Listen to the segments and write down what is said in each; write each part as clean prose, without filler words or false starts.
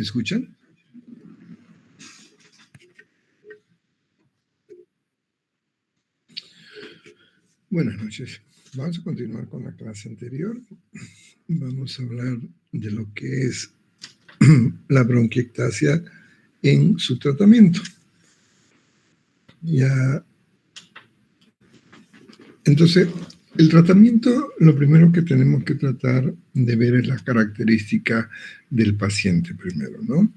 ¿Me escuchan? Buenas noches. Vamos a continuar con la clase anterior. Vamos a hablar de lo que es la bronquiectasia en su tratamiento. Entonces, el tratamiento, lo primero que tenemos que tratar de ver es la característica del paciente primero, ¿no?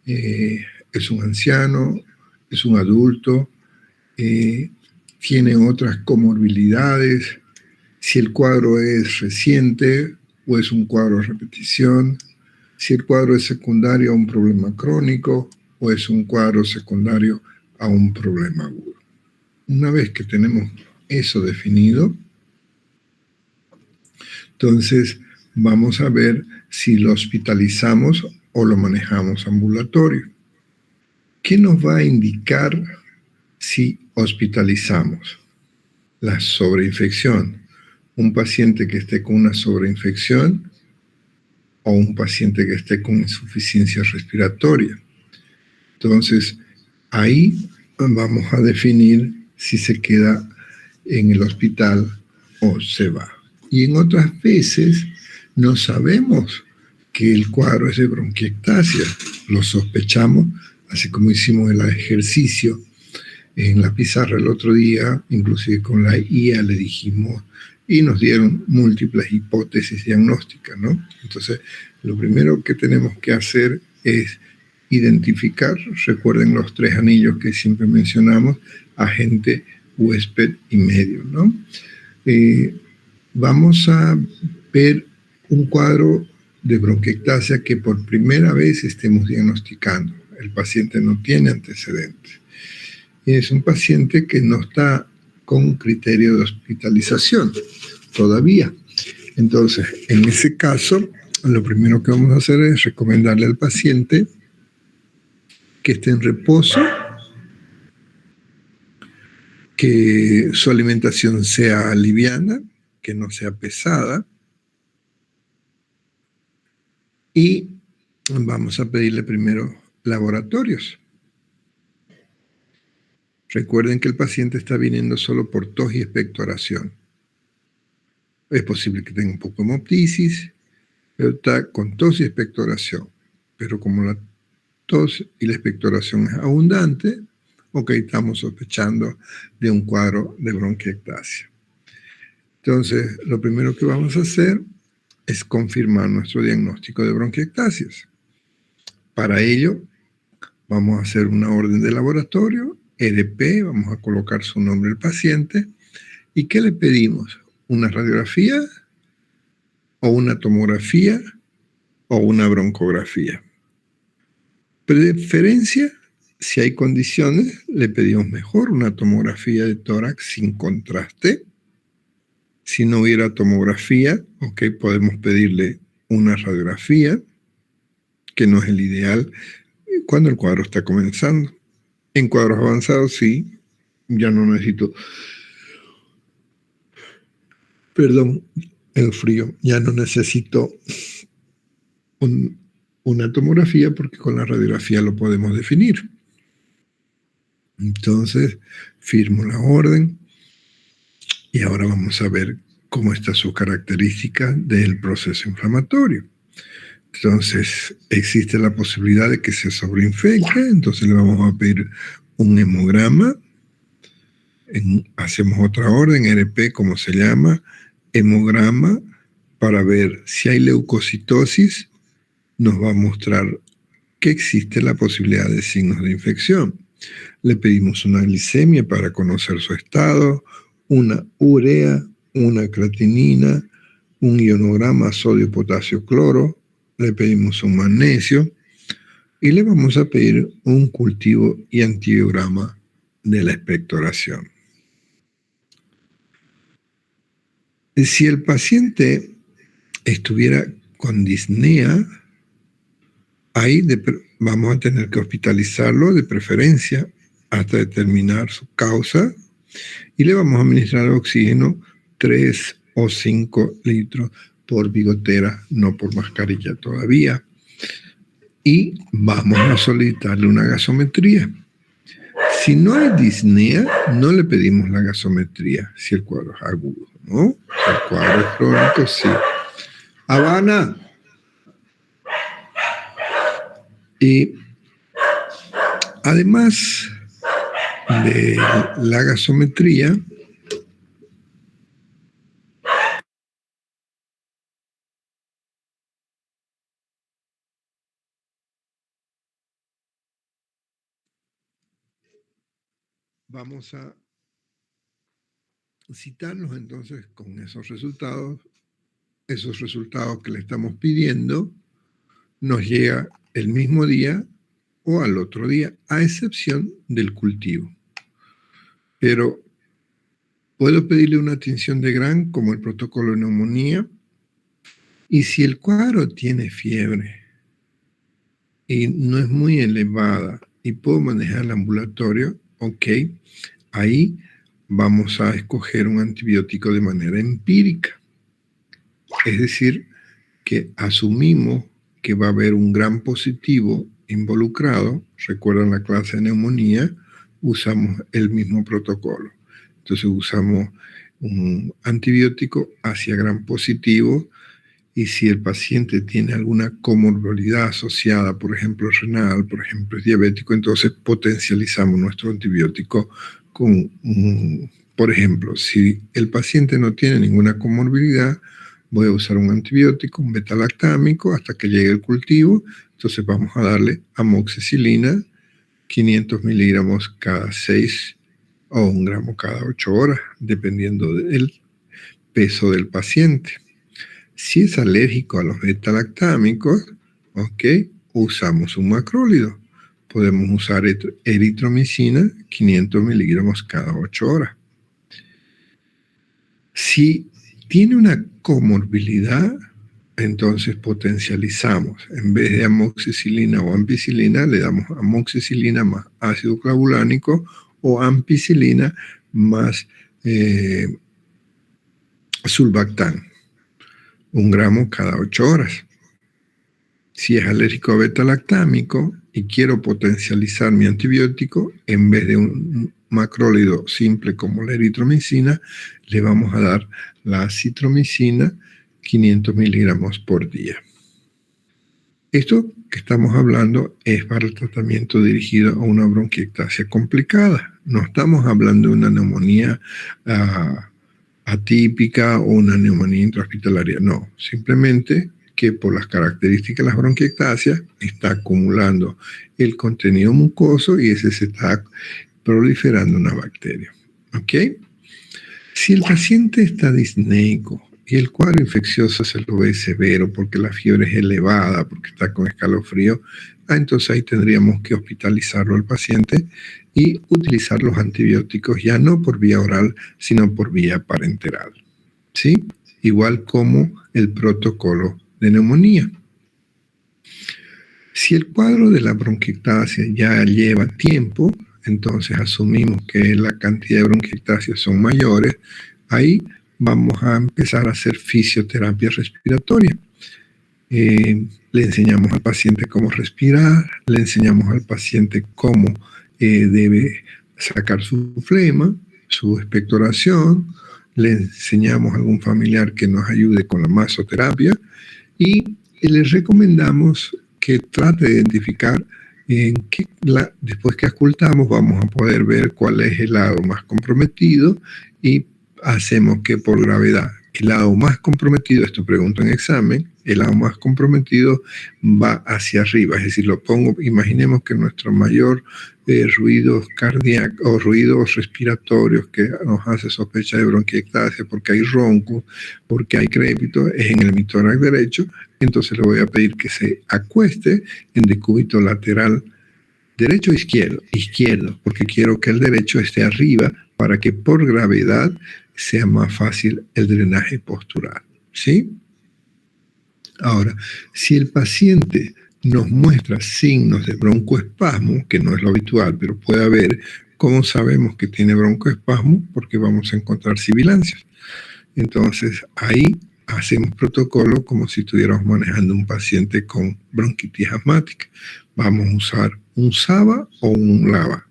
Es un anciano, es un adulto, tiene otras comorbilidades, si el cuadro es reciente o es un cuadro de repetición, si el cuadro es secundario a un problema crónico o es un cuadro secundario a un problema agudo. Una vez que tenemos eso definido, entonces vamos a ver si lo hospitalizamos o lo manejamos ambulatorio. ¿Qué nos va a indicar si hospitalizamos? La sobreinfección. Un paciente que esté con una sobreinfección o un paciente que esté con insuficiencia respiratoria. Entonces, ahí vamos a definir si se queda en el hospital o se va. Y en otras veces no sabemos que el cuadro es de bronquiectasia. Lo sospechamos, así como hicimos el ejercicio en la pizarra el otro día, inclusive con la IA le dijimos, y nos dieron múltiples hipótesis diagnósticas, ¿no? Entonces, lo primero que tenemos que hacer es identificar, recuerden los 3 anillos que siempre mencionamos, agente, huésped y medio, ¿no? Vamos a ver un cuadro de bronquiectasia que por primera vez estemos diagnosticando. El paciente no tiene antecedentes. Es un paciente que no está con criterio de hospitalización todavía. Entonces, en ese caso, lo primero que vamos a hacer es recomendarle al paciente que esté en reposo, que su alimentación sea liviana, que no sea pesada, y vamos a pedirle primero laboratorios. Recuerden que el paciente está viniendo solo por tos y expectoración. Es posible que tenga un poco de hemoptisis, pero está con tos y expectoración. Pero como la tos y la expectoración es abundante, ok, estamos sospechando de un cuadro de bronquiectasia. Entonces, lo primero que vamos a hacer es confirmar nuestro diagnóstico de bronquiectasias. Para ello, vamos a hacer una orden de laboratorio, EDP, vamos a colocar su nombre del paciente. ¿Y qué le pedimos? ¿Una radiografía o una tomografía o una broncografía? Preferencia, si hay condiciones, le pedimos mejor una tomografía de tórax sin contraste. Si no hubiera tomografía, ok, podemos pedirle una radiografía, que no es el ideal, cuando el cuadro está comenzando. En cuadros avanzados, sí, ya no necesito, el frío, ya no necesito una tomografía porque con la radiografía lo podemos definir. Entonces, firmo la orden y ahora vamos a ver cómo está su característica del proceso inflamatorio. Entonces, existe la posibilidad de que se sobreinfecte, entonces le vamos a pedir un hemograma. Hacemos otra orden, RP, como se llama, hemograma, para ver si hay leucocitosis, nos va a mostrar que existe la posibilidad de signos de infección. Le pedimos una glicemia para conocer su estado, una urea, una creatinina, un ionograma sodio, potasio, cloro, le pedimos un magnesio y le vamos a pedir un cultivo y antibiograma de la expectoración. Si el paciente estuviera con disnea, ahí vamos a tener que hospitalizarlo de preferencia hasta determinar su causa y le vamos a administrar oxígeno 3 o 5 litros por bigotera, no por mascarilla todavía. y vamos a solicitarle una gasometría. Si no hay disnea, no le pedimos la gasometría si el cuadro es agudo, ¿no? Si el cuadro es crónico, sí. Habana. Y además de la gasometría, vamos a citarnos entonces con esos resultados que le estamos pidiendo, nos llega el mismo día o al otro día, a excepción del cultivo. Pero puedo pedirle una tinción de Gram como el protocolo de neumonía, y si el cuadro tiene fiebre y no es muy elevada y puedo manejar el ambulatorio, ok, ahí vamos a escoger un antibiótico de manera empírica. Es decir, que asumimos que va a haber un gran positivo involucrado. Recuerdan la clase de neumonía, usamos el mismo protocolo. Entonces usamos un antibiótico hacia gran positivo, y si el paciente tiene alguna comorbilidad asociada, por ejemplo renal, por ejemplo es diabético, entonces potencializamos nuestro antibiótico con, por ejemplo, si el paciente no tiene ninguna comorbilidad, voy a usar un antibiótico, un betalactámico, hasta que llegue el cultivo. Entonces vamos a darle amoxicilina, 500 miligramos cada 6 o 1 gramo cada 8 horas, dependiendo del peso del paciente. Si es alérgico a los betalactámicos, ok, usamos un macrólido. Podemos usar eritromicina, 500 miligramos cada 8 horas. Si tiene una comorbilidad, entonces potencializamos. En vez de amoxicilina o ampicilina, le damos amoxicilina más ácido clavulánico o ampicilina más sulbactam, 1 gramo cada 8 horas. Si es alérgico a betalactámico y quiero potencializar mi antibiótico, en vez de un macrólido simple como la eritromicina, le vamos a dar la acitromicina, 500 miligramos por día. Esto que estamos hablando es para el tratamiento dirigido a una bronquiectasia complicada. No estamos hablando de una neumonía atípica o una neumonía intrahospitalaria. No, simplemente que por las características de las bronquiectasias está acumulando el contenido mucoso y ese se está proliferando una bacteria. ¿Ok? Si el paciente está disneico y el cuadro infeccioso se lo ve severo porque la fiebre es elevada, porque está con escalofrío, entonces ahí tendríamos que hospitalizarlo al paciente y utilizar los antibióticos ya no por vía oral, sino por vía parenteral. ¿Sí? Igual como el protocolo de neumonía. Si el cuadro de la bronquiectasia ya lleva tiempo, entonces asumimos que la cantidad de bronquiectasias son mayores, ahí vamos a empezar a hacer fisioterapia respiratoria. Le enseñamos al paciente cómo respirar, le enseñamos al paciente cómo debe sacar su flema, su expectoración, le enseñamos a algún familiar que nos ayude con la masoterapia y les recomendamos que trate de identificar después que auscultamos vamos a poder ver cuál es el lado más comprometido y hacemos que por gravedad el lado más comprometido, esto pregunto en examen, el lado más comprometido va hacia arriba, es decir, imaginemos que nuestro mayor ruidos cardíacos o ruidos respiratorios que nos hace sospecha de bronquiectasia porque hay ronco, porque hay crépito, es en el hemitórax derecho, entonces le voy a pedir que se acueste en decúbito lateral derecho o izquierdo, porque quiero que el derecho esté arriba para que por gravedad sea más fácil el drenaje postural, ¿sí? Ahora, si el paciente nos muestra signos de broncoespasmo, que no es lo habitual, pero puede haber, ¿cómo sabemos que tiene broncoespasmo? Porque vamos a encontrar sibilancias. Entonces, ahí hacemos protocolo como si estuviéramos manejando un paciente con bronquitis asmática. Vamos a usar un SABA o un LABA.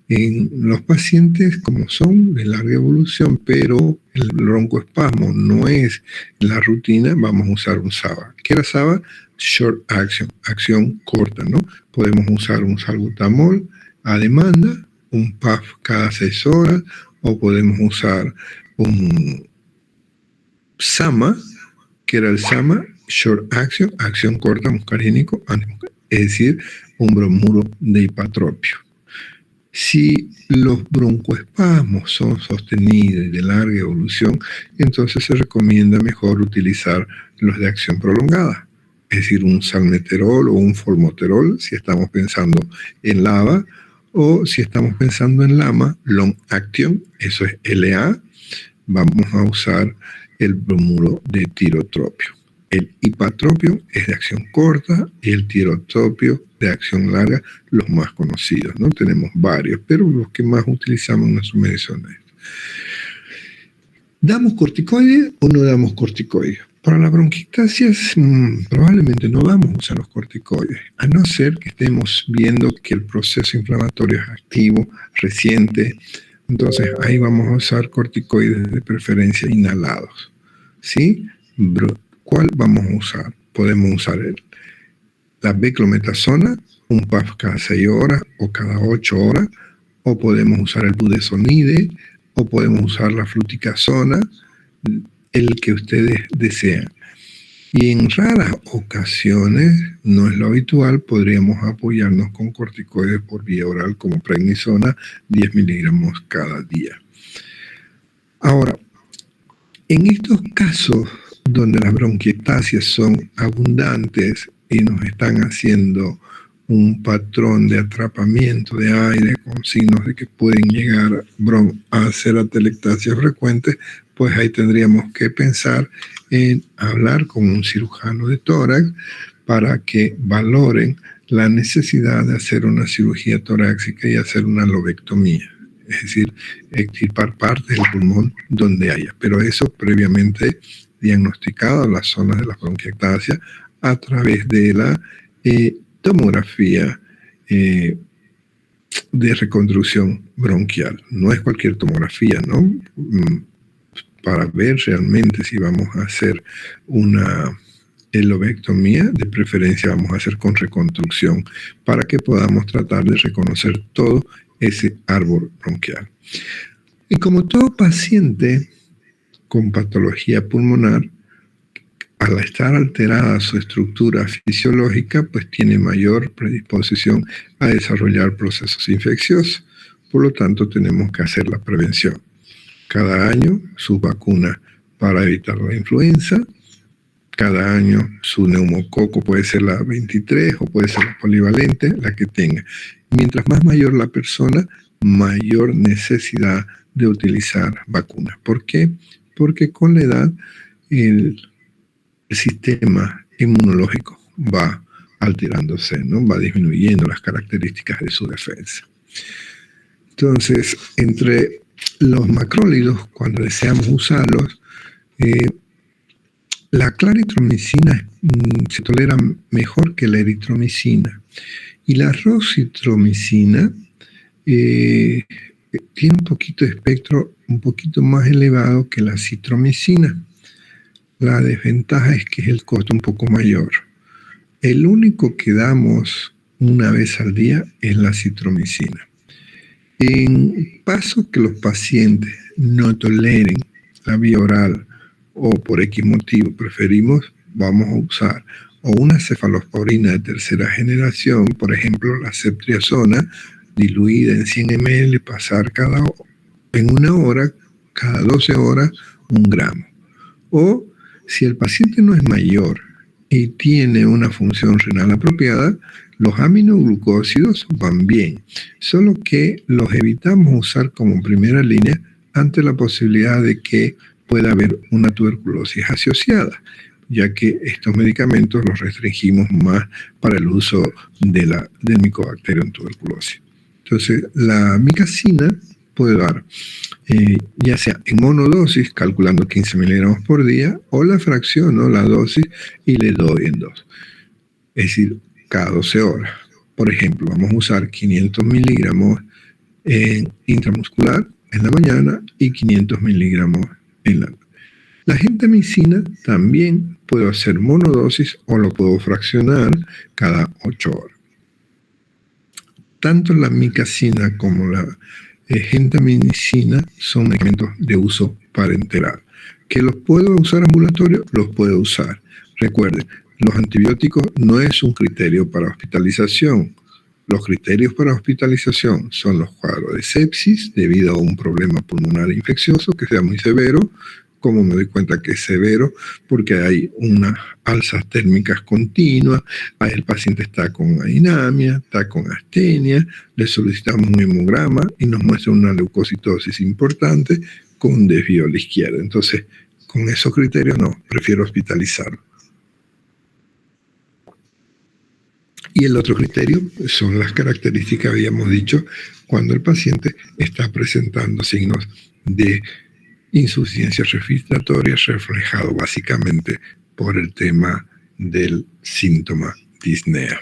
En los pacientes como son de larga evolución, pero el broncoespasmo no es la rutina, vamos a usar un SABA. ¿Qué era SABA? Short action, acción corta, ¿no? Podemos usar un salbutamol a demanda, un PAF cada 6 horas, o podemos usar un SAMA, que era el SAMA, Short Action, acción corta muscarínico, es decir, un bromuro de hipatropio. Si los broncoespasmos son sostenidos y de larga evolución, entonces se recomienda mejor utilizar los de acción prolongada, es decir, un salmeterol o un formoterol, si estamos pensando en LABA, o si estamos pensando en LAMA, Long Action, eso es LA, vamos a usar el bromuro de tirotropio. El hipatropio es de acción corta y el tirotropio de acción larga, los más conocidos, ¿no? Tenemos varios, pero los que más utilizamos en nuestros medicamentos. ¿Damos corticoides o no damos corticoides? Para la bronquiectasias probablemente no vamos a usar los corticoides, a no ser que estemos viendo que el proceso inflamatorio es activo, reciente. Entonces ahí vamos a usar corticoides de preferencia inhalados. ¿Sí? ¿Cuál vamos a usar? Podemos usar la beclometasona, un PAF cada 6 horas o cada 8 horas, o podemos usar el budesonide, o podemos usar la fluticasona, el que ustedes desean. Y en raras ocasiones, no es lo habitual, podríamos apoyarnos con corticoides por vía oral como prednisona, 10 miligramos cada día. Ahora, en estos casos donde las bronquiectasias son abundantes y nos están haciendo un patrón de atrapamiento de aire con signos de que pueden llegar a hacer atelectasias frecuentes, pues ahí tendríamos que pensar en hablar con un cirujano de tórax para que valoren la necesidad de hacer una cirugía torácica y hacer una lobectomía, es decir, extirpar partes del pulmón donde haya, pero eso previamente diagnosticado las zonas de la bronquiectasia a través de la tomografía de reconstrucción bronquial. No es cualquier tomografía, ¿no? Para ver realmente si vamos a hacer una lobectomía, de preferencia vamos a hacer con reconstrucción para que podamos tratar de reconocer todo ese árbol bronquial. Y como todo paciente con patología pulmonar, al estar alterada su estructura fisiológica, pues tiene mayor predisposición a desarrollar procesos infecciosos. Por lo tanto, tenemos que hacer la prevención. Cada año su vacuna para evitar la influenza, cada año su neumococo, puede ser la 23 o puede ser la polivalente, la que tenga. Mientras más mayor la persona, mayor necesidad de utilizar vacunas. ¿Por qué? Porque con la edad el sistema inmunológico va alterándose, ¿no? Va disminuyendo las características de su defensa. Entonces, entre los macrólidos, cuando deseamos usarlos, la claritromicina se tolera mejor que la eritromicina. Y la roxitromicina tiene un poquito de espectro un poquito más elevado que la citromicina. La desventaja es que es el costo un poco mayor. El único que damos una vez al día es la citromicina. En caso que los pacientes no toleren la vía oral o por X motivo vamos a usar o una cefalosporina de tercera generación, por ejemplo la ceftriaxona, diluida en 100 ml, pasar en una hora, cada 12 horas, 1 gramo. O si el paciente no es mayor y tiene una función renal apropiada, los aminoglucósidos van bien, solo que los evitamos usar como primera línea ante la posibilidad de que pueda haber una tuberculosis asociada, ya que estos medicamentos los restringimos más para el uso del Mycobacterium tuberculosis. Entonces, la micacina puedo dar ya sea en monodosis, calculando 15 miligramos por día, o la fracciono la dosis y le doy en 2. Es decir, cada 12 horas. Por ejemplo, vamos a usar 500 miligramos en intramuscular en la mañana y 500 miligramos en la noche. La gentamicina también puedo hacer monodosis o lo puedo fraccionar cada 8 horas. Tanto la micacina como la gentamicina son medicamentos de uso parenteral. ¿Que los puedo usar ambulatorio? Los puedo usar. Recuerden, los antibióticos no es un criterio para hospitalización. Los criterios para hospitalización son los cuadros de sepsis debido a un problema pulmonar infeccioso que sea muy severo. ¿Cómo me doy cuenta que es severo? Porque hay unas alzas térmicas continuas, el paciente está con anemia, está con astenia, le solicitamos un hemograma y nos muestra una leucocitosis importante con un desvío a la izquierda. Entonces, con esos criterios no, prefiero hospitalizarlo. Y el otro criterio son las características que habíamos dicho cuando el paciente está presentando signos de insuficiencia respiratoria reflejado básicamente por el tema del síntoma disnea.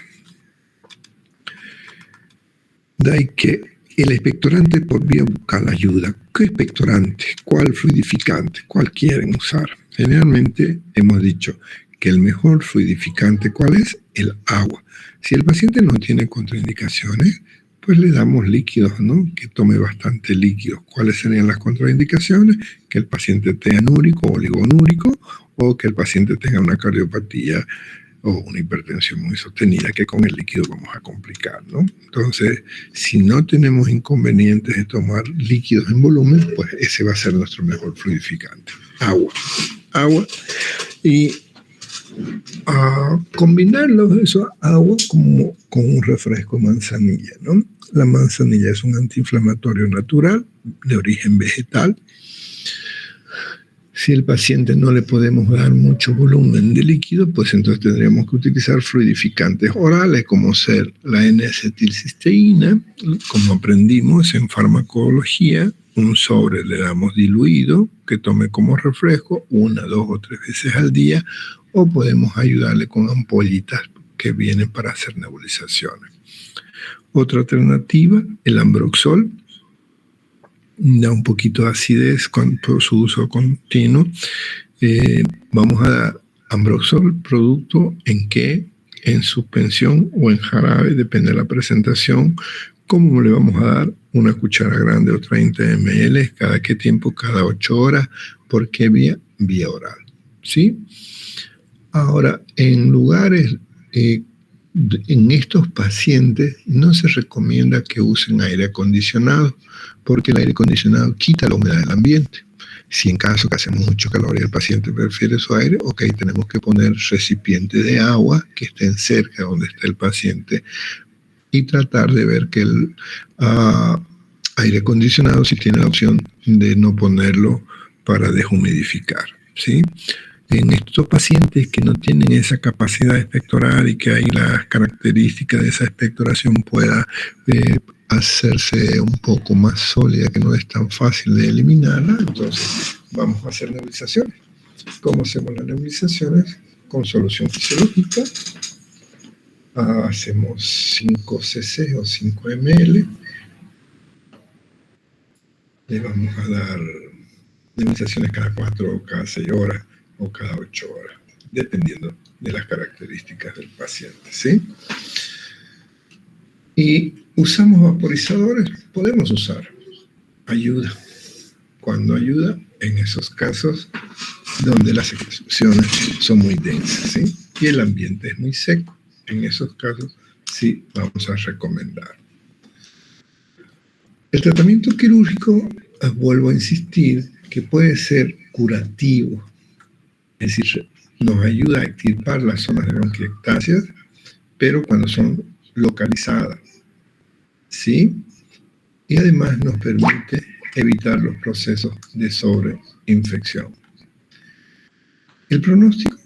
De ahí que el expectorante por vía bucal ayuda. ¿Qué expectorante? ¿Cuál fluidificante? ¿Cuál quieren usar? Generalmente hemos dicho que el mejor fluidificante, ¿cuál es? El agua. Si el paciente no tiene contraindicaciones, pues le damos líquidos, ¿no? Que tome bastante líquidos. ¿Cuáles serían las contraindicaciones? Que el paciente tenga anúrico o oligonúrico, o que el paciente tenga una cardiopatía o una hipertensión muy sostenida, que con el líquido vamos a complicar, ¿no? Entonces, si no tenemos inconvenientes de tomar líquidos en volumen, pues ese va a ser nuestro mejor fluidificante. Agua. Y combinarlo eso agua como con un refresco de manzanilla, ¿no? La manzanilla es un antiinflamatorio natural de origen vegetal. Si el paciente no le podemos dar mucho volumen de líquido, pues entonces tendríamos que utilizar fluidificantes orales como ser la N-acetilcisteína, como aprendimos en farmacología. Un sobre le damos diluido, que tome como refresco 1, 2 o 3 veces al día, o podemos ayudarle con ampollitas que vienen para hacer nebulizaciones. Otra alternativa, el Ambroxol, da un poquito de acidez por su uso continuo. Vamos a dar Ambroxol, producto en qué, en suspensión o en jarabe, depende de la presentación. ¿Cómo le vamos a dar? Una cuchara grande o 30 ml, ¿cada qué tiempo? Cada 8 horas. ¿Por qué vía? Vía oral, ¿sí? Ahora, en lugares, en estos pacientes no se recomienda que usen aire acondicionado, porque el aire acondicionado quita la humedad del ambiente. Si en caso que hacemos mucho calor y el paciente prefiere su aire, ok, tenemos que poner recipientes de agua que estén cerca de donde está el paciente y tratar de ver que el aire acondicionado si tiene la opción de no ponerlo para deshumidificar, ¿sí? En estos pacientes que no tienen esa capacidad expectoral y que hay las características de esa expectoración pueda hacerse un poco más sólida, que no es tan fácil de eliminarla, entonces vamos a hacer nebulizaciones. ¿Cómo hacemos las nebulizaciones? Con solución fisiológica. Hacemos 5 cc o 5 ml. Le vamos a dar nebulizaciones cada 4 o cada 6 horas o cada 8 horas, dependiendo de las características del paciente, ¿sí? Y usamos vaporizadores, podemos usar. Ayuda. Cuando ayuda, en esos casos donde las secreciones son muy densas, ¿sí? Y el ambiente es muy seco. En esos casos, sí, vamos a recomendar. El tratamiento quirúrgico, vuelvo a insistir, que puede ser curativo. Es decir, nos ayuda a extirpar las zonas de bronquiectasias, pero cuando son localizadas, ¿sí? Y además nos permite evitar los procesos de sobreinfección. El pronóstico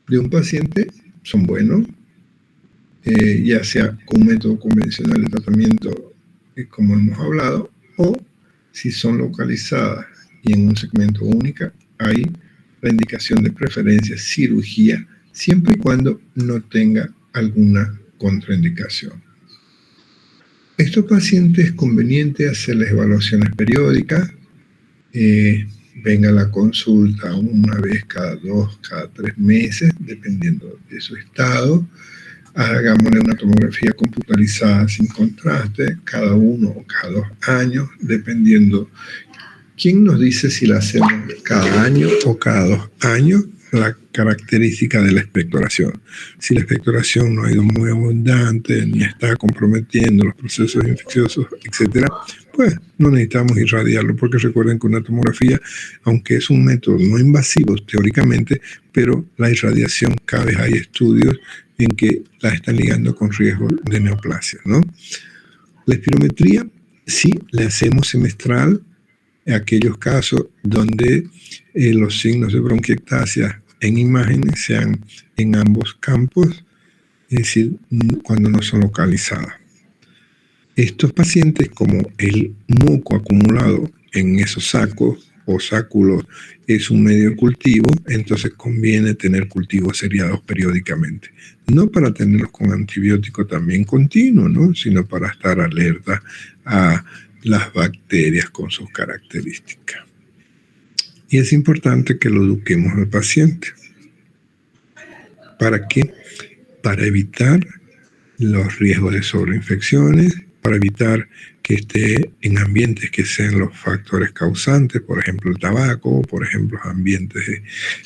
de un paciente son buenos, ya sea con un método convencional de tratamiento, como hemos hablado, o Si son localizadas y en un segmento único, hay la indicación de preferencia cirugía, siempre y cuando no tenga alguna contraindicación. Estos pacientes es conveniente hacerles evaluaciones periódicas, venga a la consulta una vez cada 2, cada 3 meses, dependiendo de su estado. Hagámosle una tomografía computarizada sin contraste cada 1 o cada 2 años, dependiendo. ¿Quién nos dice si la hacemos cada año o cada 2 años? La característica de la expectoración. Si la expectoración no ha ido muy abundante, ni está comprometiendo los procesos infecciosos, etc., pues no necesitamos irradiarlo, porque recuerden que una tomografía, aunque es un método no invasivo teóricamente, pero la irradiación, cada vez hay estudios en que la están ligando con riesgo de neoplasia, ¿no? La espirometría, sí, la hacemos semestral en aquellos casos donde los signos de bronquiectasia en imágenes sean en ambos campos, es decir, cuando no son localizadas. Estos pacientes, como el moco acumulado en esos sacos o sáculos es un medio de cultivo, entonces conviene tener cultivos seriados periódicamente. No para tenerlos con antibiótico también continuo, ¿no? Sino para estar alerta a las bacterias con sus características. Y es importante que lo eduquemos al paciente. ¿Para qué? Para evitar los riesgos de sobreinfecciones, para evitar que esté en ambientes que sean los factores causantes, por ejemplo el tabaco, por ejemplo ambientes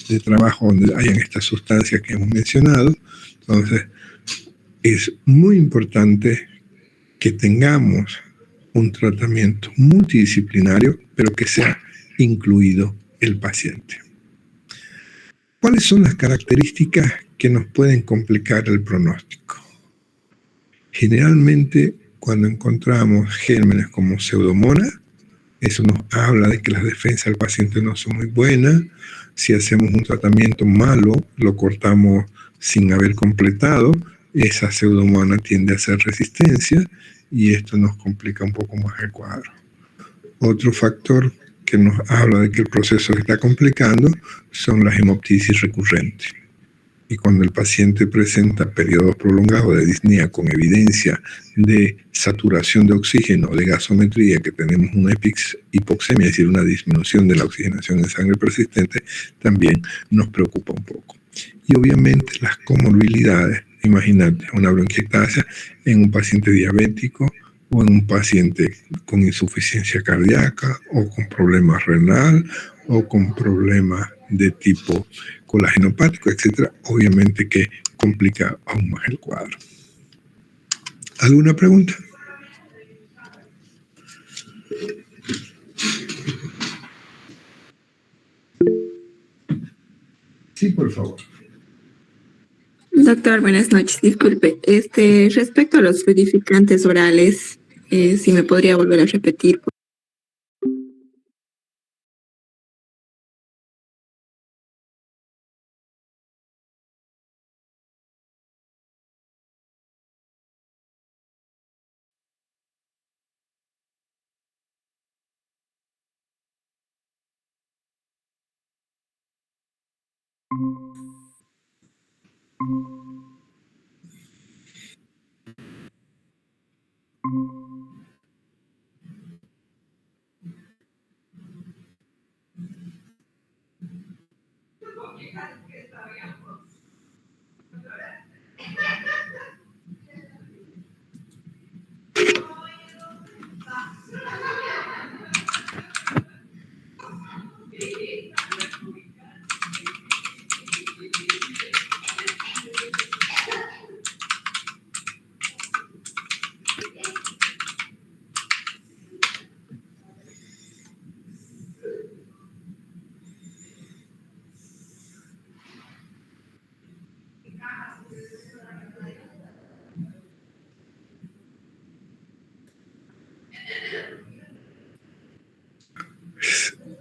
de trabajo donde hayan estas sustancias que hemos mencionado. Entonces, es muy importante que tengamos un tratamiento multidisciplinario, pero que sea incluido el paciente. ¿Cuáles son las características que nos pueden complicar el pronóstico? Generalmente, cuando encontramos gérmenes como Pseudomonas, eso nos habla de que las defensas del paciente no son muy buenas. Si hacemos un tratamiento malo, lo cortamos sin haber completado, esa Pseudomonas tiende a hacer resistencia y esto nos complica un poco más el cuadro. Otro factor que nos habla de que el proceso se está complicando son las hemoptisis recurrentes. Y cuando el paciente presenta periodos prolongados de disnea con evidencia de saturación de oxígeno o de gasometría, que tenemos una hipoxemia, es decir, una disminución de la oxigenación en sangre persistente, también nos preocupa un poco. Y obviamente las comorbilidades, imagínate una bronquiectasia en un paciente diabético o en un paciente con insuficiencia cardíaca o con problemas renal o con problemas de tipo colágenopático, etcétera, obviamente que complica aún más el cuadro. ¿Alguna pregunta? Sí, por favor. Doctor, buenas noches. Disculpe, respecto a los fluidificantes orales, si me podría volver a repetir.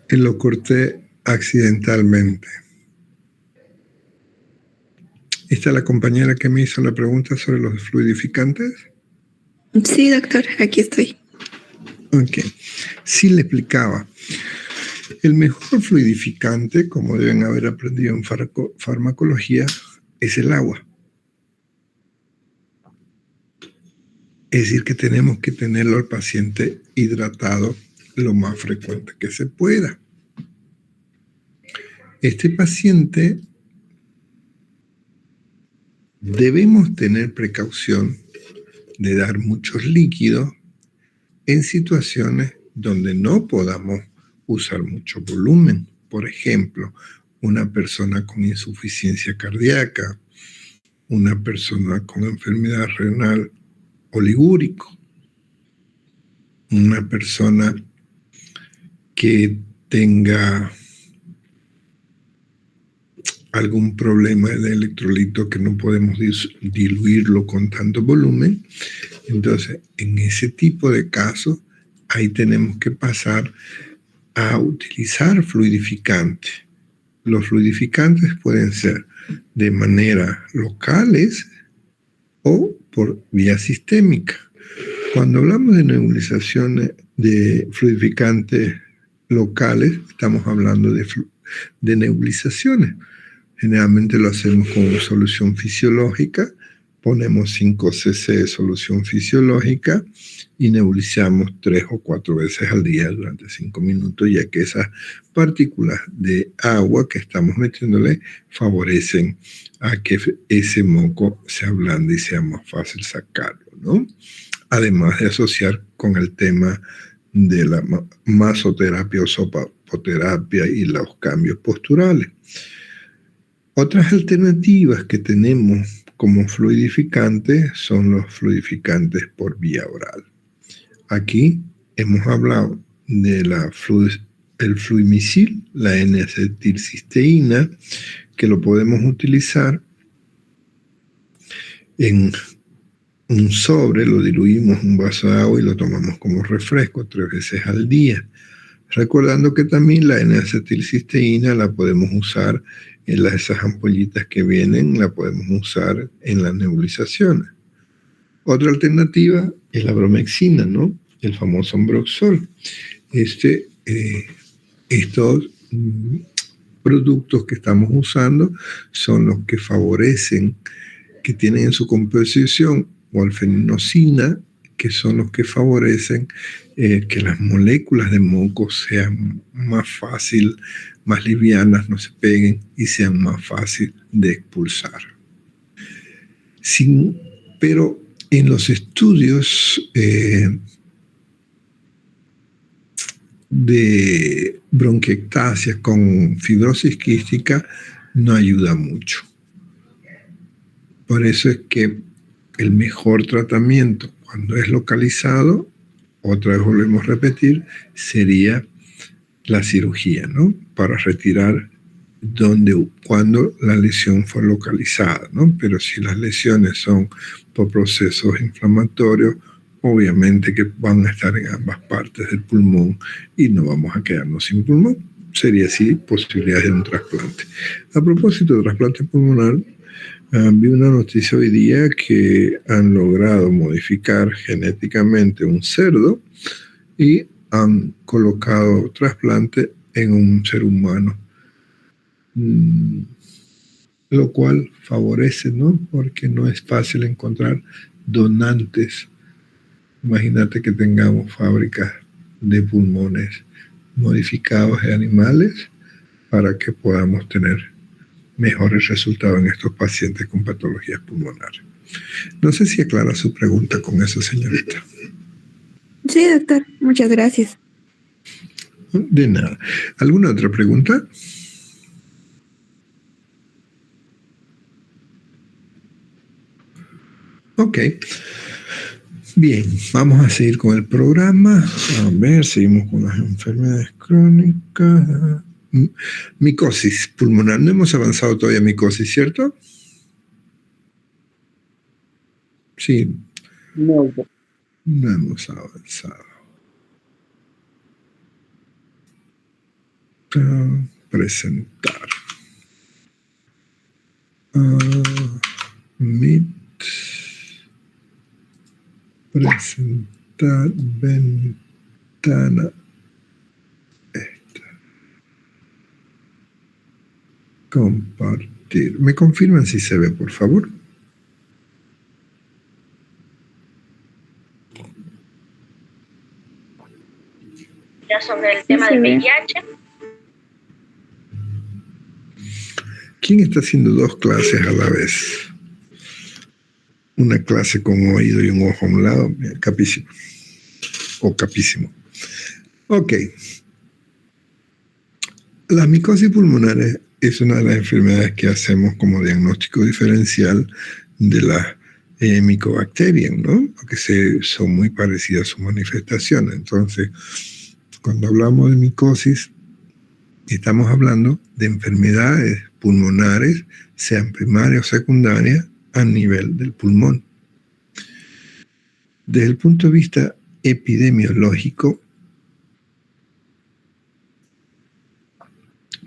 Lo corté accidentalmente. ¿Esta es la compañera que me hizo la pregunta sobre los fluidificantes? Sí, doctor, aquí estoy. Ok. Sí, le explicaba. El mejor fluidificante, como deben haber aprendido en farmacología, es el agua. Es decir, que tenemos que tenerlo al paciente hidratado lo más frecuente que se pueda. Este paciente debemos tener precaución de dar muchos líquidos en situaciones donde no podamos usar mucho volumen. Por ejemplo, una persona con insuficiencia cardíaca, una persona con enfermedad renal oligúrico, una persona que tenga algún problema de electrolito que no podemos diluirlo con tanto volumen. Entonces, en ese tipo de casos, ahí tenemos que pasar a utilizar fluidificantes. Los fluidificantes pueden ser de manera locales o por vía sistémica. Cuando hablamos de nebulizaciones de fluidificantes locales, estamos hablando de nebulizaciones. Generalmente lo hacemos con solución fisiológica, ponemos 5 cc de solución fisiológica y nebulizamos 3 o 4 veces al día durante 5 minutos, ya que esas partículas de agua que estamos metiéndole favorecen a que ese moco se ablande y sea más fácil sacarlo, ¿no? Además de asociar con el tema de la masoterapia o sopapoterapia y los cambios posturales. Otras alternativas que tenemos como fluidificantes son los fluidificantes por vía oral. Aquí hemos hablado de el fluimicil, la N-acetilcisteína, que lo podemos utilizar en un sobre, lo diluimos en un vaso de agua y lo tomamos como refresco 3 veces al día. Recordando que también la N-acetilcisteína la podemos usar en esas ampollitas que vienen, la podemos usar en las nebulizaciones. Otra alternativa es la bromexina, ¿no? El famoso Ambroxol. Estos productos que estamos usando son los que favorecen, que tienen en su composición guanfeninosina, que son los que favorecen que las moléculas de moco sean más fácil, más livianas, no se peguen y sean más fácil de expulsar. Pero en los estudios de bronquiectasia con fibrosis quística no ayuda mucho. Por eso es que el mejor tratamiento cuando es localizado, otra vez volvemos a repetir, sería la cirugía, ¿no? Para retirar cuando la lesión fue localizada, ¿no? Pero si las lesiones son por procesos inflamatorios, obviamente que van a estar en ambas partes del pulmón y no vamos a quedarnos sin pulmón. Sería así posibilidades de un trasplante. A propósito de trasplante pulmonar, vi una noticia hoy día que han logrado modificar genéticamente un cerdo y han colocado trasplante en un ser humano, lo cual favorece, ¿no? Porque no es fácil encontrar donantes. Imagínate que tengamos fábricas de pulmones modificados de animales para que podamos tener mejores resultados en estos pacientes con patologías pulmonares. No sé si aclara su pregunta con eso, señorita. Sí, doctor. Muchas gracias. De nada. ¿Alguna otra pregunta? Ok. Bien, vamos a seguir con el programa. A ver, seguimos con las enfermedades crónicas. Micosis pulmonar. No hemos avanzado todavía en micosis, ¿cierto? Sí. No. No hemos avanzado. Presentar. Meet. Presentar. ventana. Esta. Compartir. ¿Me confirman si se ve, por favor? Ya sobre el tema del VIH. ¿Quién está haciendo dos clases a la vez? Una clase con un oído y un ojo a un lado, capísimo. O capísimo. Ok. La micosis pulmonar es una de las enfermedades que hacemos como diagnóstico diferencial de las micobacterias, ¿no? Porque son muy parecidas a sus manifestaciones. Entonces, cuando hablamos de micosis, estamos hablando de enfermedades pulmonares, sean primarias o secundarias, a nivel del pulmón. Desde el punto de vista epidemiológico,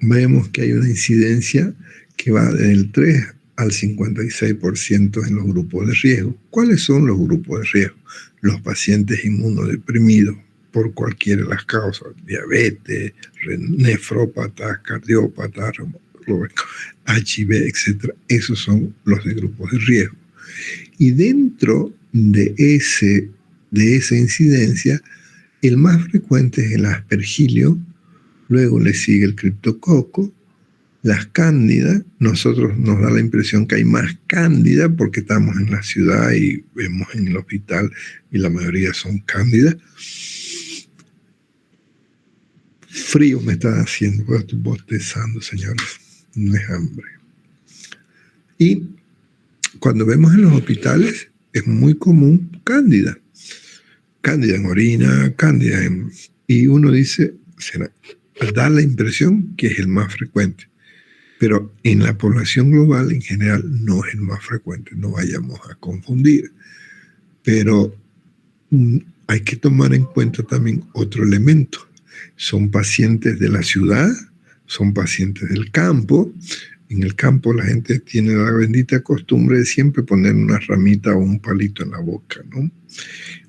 vemos que hay una incidencia que va del 3 al 56% en los grupos de riesgo. ¿Cuáles son los grupos de riesgo? Los pacientes inmunodeprimidos por cualquiera de las causas, diabetes, nefrópatas, cardiópatas, HIV, etc. Esos son los de grupos de riesgo. Y dentro de esa incidencia, el más frecuente es el aspergilio, luego le sigue el criptococo, las cándidas. Nosotros nos da la impresión que hay más cándida porque estamos en la ciudad y vemos en el hospital y la mayoría son cándidas. Frío me está haciendo, porque estoy bostezando, señores, no es hambre. Y cuando vemos en los hospitales es muy común cándida. Cándida en orina, cándida en... Y uno dice, da la impresión que es el más frecuente. Pero en la población global en general no es el más frecuente, no vayamos a confundir. Pero hay que tomar en cuenta también otro elemento. Son pacientes de la ciudad, son pacientes del campo. En el campo la gente tiene la bendita costumbre de siempre poner una ramita o un palito en la boca, ¿no?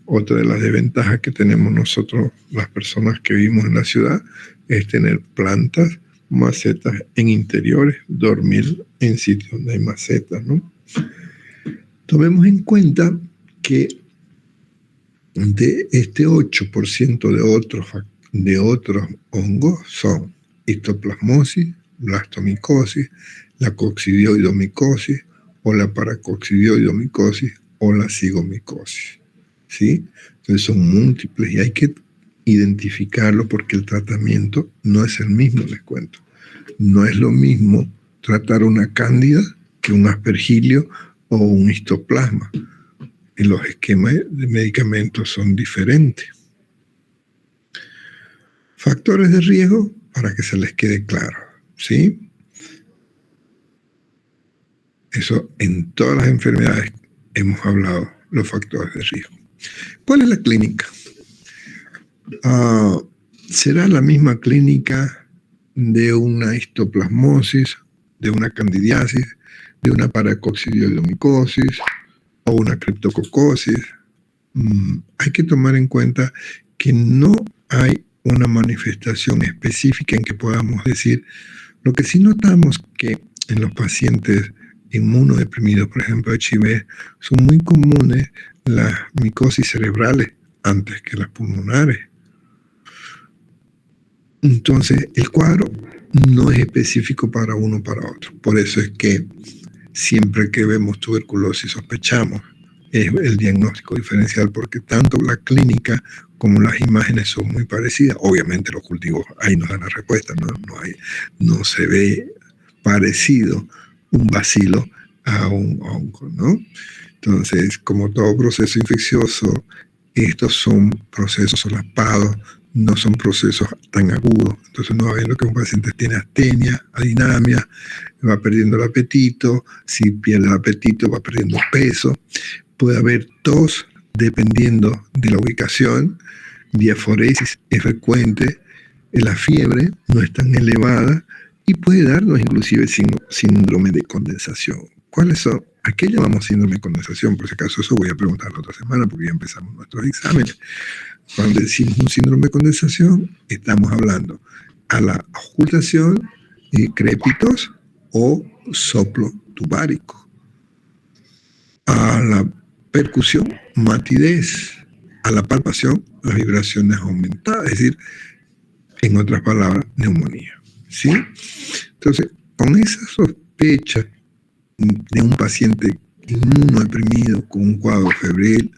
Otra de las desventajas que tenemos nosotros, las personas que vivimos en la ciudad, es tener plantas, macetas en interiores, dormir en sitios donde hay macetas, ¿no? Tomemos en cuenta que de este 8% de otros hongos son histoplasmosis, blastomicosis, la coccidioidomicosis o la paracoccidioidomicosis o la cigomicosis, ¿sí? Entonces son múltiples y hay que identificarlo porque el tratamiento no es el mismo, les cuento. No es lo mismo tratar una cándida que un aspergilio o un histoplasma. Y los esquemas de medicamentos son diferentes. Factores de riesgo para que se les quede claro, ¿sí? Eso en todas las enfermedades hemos hablado, los factores de riesgo. ¿Cuál es la clínica? ¿Será la misma clínica de una histoplasmosis, de una candidiasis, de una paracoccidioidomicosis o una criptococosis? Hay que tomar en cuenta que no hay una manifestación específica en que podamos decir. Lo que sí notamos que en los pacientes inmunodeprimidos, por ejemplo HIV, son muy comunes las micosis cerebrales antes que las pulmonares. Entonces, el cuadro no es específico para uno o para otro. Por eso es que siempre que vemos tuberculosis sospechamos. Es el diagnóstico diferencial porque tanto la clínica como las imágenes son muy parecidas. Obviamente los cultivos ahí nos dan la respuesta, no se ve parecido un bacilo a un hongo, ¿no? Entonces, como todo proceso infeccioso, estos son procesos solapados, no son procesos tan agudos. Entonces uno va viendo que un paciente tiene astenia, adinamia, va perdiendo el apetito, si pierde el apetito va perdiendo peso, puede haber tos dependiendo de la ubicación, diaforesis es frecuente, la fiebre no es tan elevada y puede darnos inclusive síndrome de condensación. ¿Cuáles son? ¿A qué llamamos síndrome de condensación? Por si acaso eso voy a preguntar la otra semana porque ya empezamos nuestros exámenes. Cuando decimos un síndrome de condensación, estamos hablando a la ocultación, crépitos o soplo tubárico. A la percusión, matidez. A la palpación, las vibraciones aumentadas. Es decir, en otras palabras, neumonía. ¿Sí? Entonces, con esa sospecha de un paciente inmunodeprimido con un cuadro febril,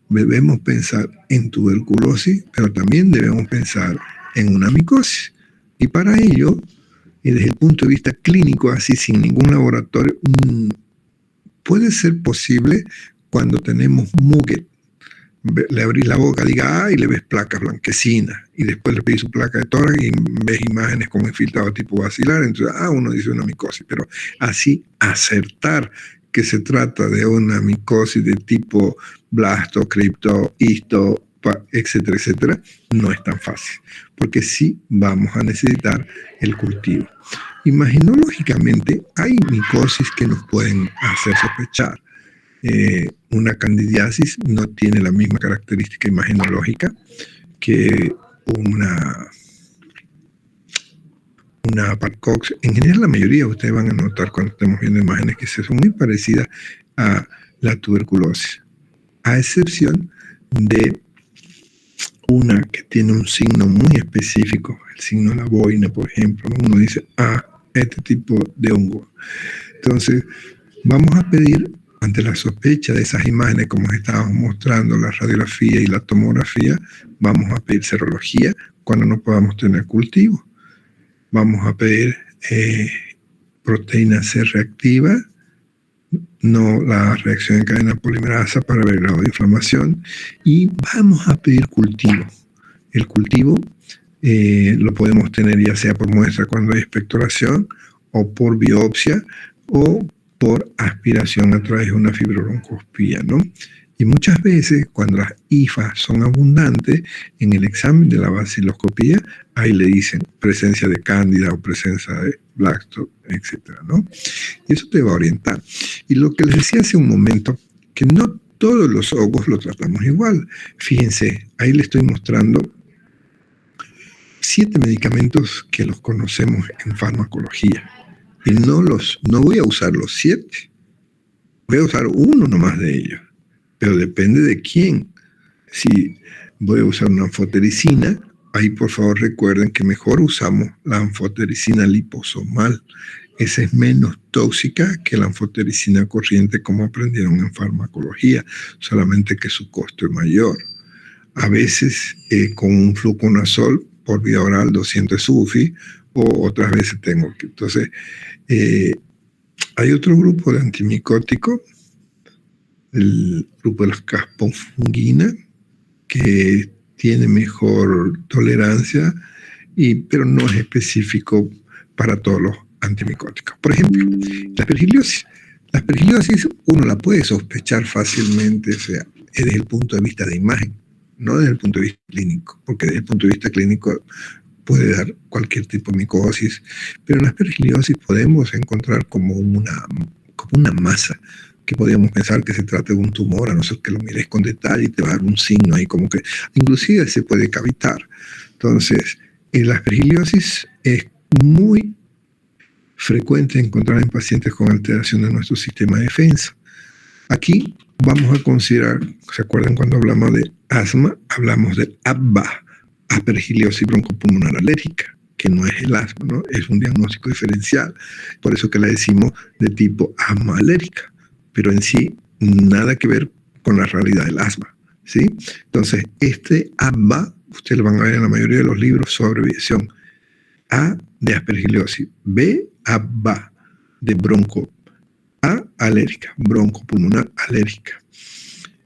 debemos pensar en tuberculosis, pero también debemos pensar en una micosis. Y para ello, y desde el punto de vista clínico, así sin ningún laboratorio, puede ser posible cuando tenemos Muget. Le abrís la boca, diga, y le ves placas blanquecinas, y después le pedís su placa de tórax y ves imágenes como infiltrado tipo basilar, entonces, uno dice una micosis, pero así acertar que se trata de una micosis de tipo blasto, cripto, histo, etcétera, etcétera, no es tan fácil, porque sí vamos a necesitar el cultivo. Imaginológicamente, hay micosis que nos pueden hacer sospechar. Una candidiasis no tiene la misma característica imaginológica que una Parcox. En general, la mayoría de ustedes van a notar cuando estemos viendo imágenes que son muy parecidas a la tuberculosis, a excepción de una que tiene un signo muy específico, el signo de la boina, por ejemplo. Uno dice, este tipo de hongo. Entonces, vamos a pedir, ante la sospecha de esas imágenes, como estábamos mostrando, la radiografía y la tomografía, vamos a pedir serología cuando no podamos tener cultivo. Vamos a pedir proteína C reactiva, no la reacción en cadena polimerasa para ver el grado de inflamación, y vamos a pedir cultivo. El cultivo lo podemos tener ya sea por muestra cuando hay expectoración, o por biopsia, o por aspiración a través de una fibrobroncoscopía, ¿no? Y muchas veces, cuando las IFAs son abundantes, en el examen de la baciloscopía, ahí le dicen presencia de cándida o presencia de blasto, etcétera, ¿no? Y eso te va a orientar. Y lo que les decía hace un momento, que no todos los hongos los tratamos igual. Fíjense, ahí les estoy mostrando 7 medicamentos que los conocemos en farmacología. Y no voy a usar los 7. Voy a usar uno nomás de ellos. Pero depende de quién. Si voy a usar una anfotericina, ahí por favor recuerden que mejor usamos la anfotericina liposomal. Esa es menos tóxica que la anfotericina corriente, como aprendieron en farmacología, solamente que su costo es mayor. A veces con un fluconazol por vía oral 200 SUFI, o otras veces tengo que. Entonces, hay otro grupo de antimicóticos, el grupo de las casponfungina, que tiene mejor tolerancia, pero no es específico para todos los antimicóticos. Por ejemplo, la aspergillosis. La aspergillosis uno la puede sospechar fácilmente, o sea, desde el punto de vista de imagen, no desde el punto de vista clínico, porque desde el punto de vista clínico puede dar cualquier tipo de micosis, pero en la aspergillosis podemos encontrar como una masa que podríamos pensar que se trata de un tumor, a no ser que lo mires con detalle y te va a dar un signo ahí como que inclusive se puede cavitar. Entonces, la aspergillosis es muy frecuente encontrar en pacientes con alteración de nuestro sistema de defensa. Aquí vamos a considerar, ¿se acuerdan cuando hablamos de asma? Hablamos del ABBA, aspergillosis broncopulmonar alérgica, que no es el asma, ¿no? Es un diagnóstico diferencial, por eso que la decimos de tipo asma alérgica, pero en sí nada que ver con la realidad del asma, ¿sí? Entonces, este ABBA, ustedes lo van a ver en la mayoría de los libros sobre abreviación. A de aspergillosis, B ABBA de bronco, A alérgica, broncopulmonar alérgica.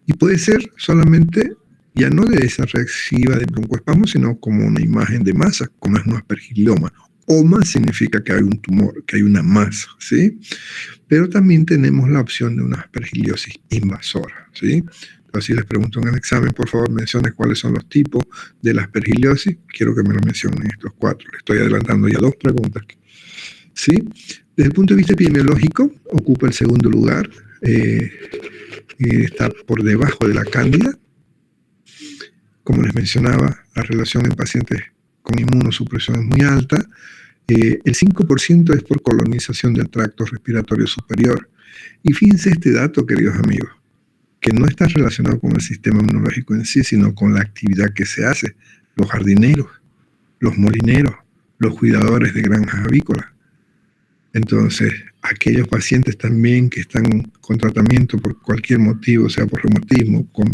Y puede ser solamente, ya no de esa reactiva de broncoespasmo, sino como una imagen de masa, como es un aspergilloma. Oma significa que hay un tumor, que hay una masa, ¿sí? Pero también tenemos la opción de una aspergillosis invasora, ¿sí? Entonces, si les pregunto en el examen, por favor, mencionen cuáles son los tipos de la aspergillosis. Quiero que me lo mencionen estos 4. Les estoy adelantando ya 2 preguntas, ¿sí? Desde el punto de vista epidemiológico, ocupa el segundo lugar, está por debajo de la cándida. Como les mencionaba, la relación en pacientes con inmunosupresión es muy alta. El 5% es por colonización del tracto respiratorio superior. Y fíjense este dato, queridos amigos, que no está relacionado con el sistema inmunológico en sí, sino con la actividad que se hace. Los jardineros, los molineros, los cuidadores de granjas avícolas. Entonces, aquellos pacientes también que están con tratamiento por cualquier motivo, sea por reumatismo, con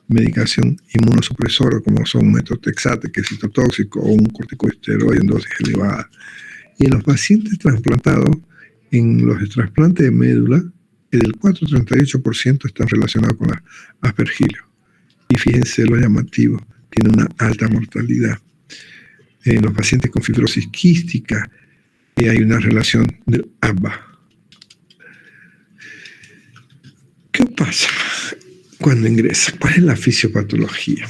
medicación inmunosupresora, como son metotrexate, que es citotóxico, o un corticosteroide en dosis elevada. Y en los pacientes trasplantados, en los trasplantes de médula, el 4,38% están relacionados con la aspergilio. Y fíjense lo llamativo, tiene una alta mortalidad. En los pacientes con fibrosis quística, hay una relación del ABA. ¿Qué pasa cuando ingresa? ¿Cuál es la fisiopatología?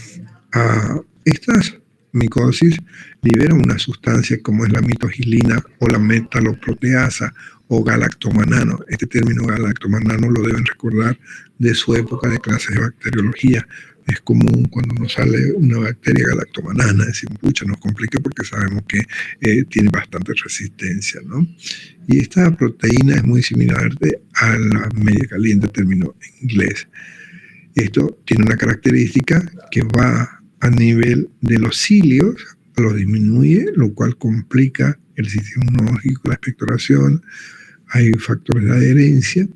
Estas micosis liberan una sustancia como es la mitogilina o la metaloproteasa o galactomanano. Este término galactomanano lo deben recordar de su época de clases de bacteriología. Es común cuando nos sale una bacteria galactomanana, decir, pucha, nos complica porque sabemos que tiene bastante resistencia, ¿no? Y esta proteína es muy similar a la media caliente, término en inglés. Esto tiene una característica que va a nivel de los cilios, lo disminuye, lo cual complica el sistema inmunológico, la expectoración, hay factores de adherencia,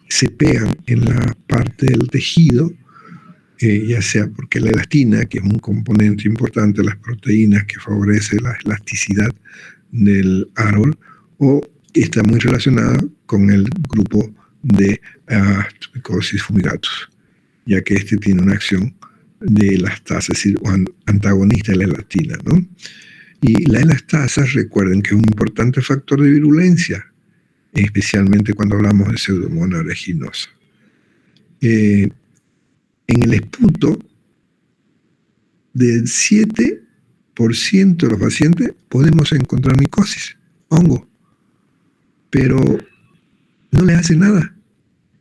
se pegan en la parte del tejido, ya sea porque la elastina, que es un componente importante de las proteínas que favorece la elasticidad del árbol, o está muy relacionada con el grupo de Aspergillosis fumigatus, ya que este tiene una acción de elastasa, es decir, antagonista de la elastina, ¿no? Y la elastasa, recuerden que es un importante factor de virulencia, especialmente cuando hablamos de Pseudomonas aeruginosa. En el esputo, del 7% de los pacientes podemos encontrar micosis, hongo, pero no le hace nada,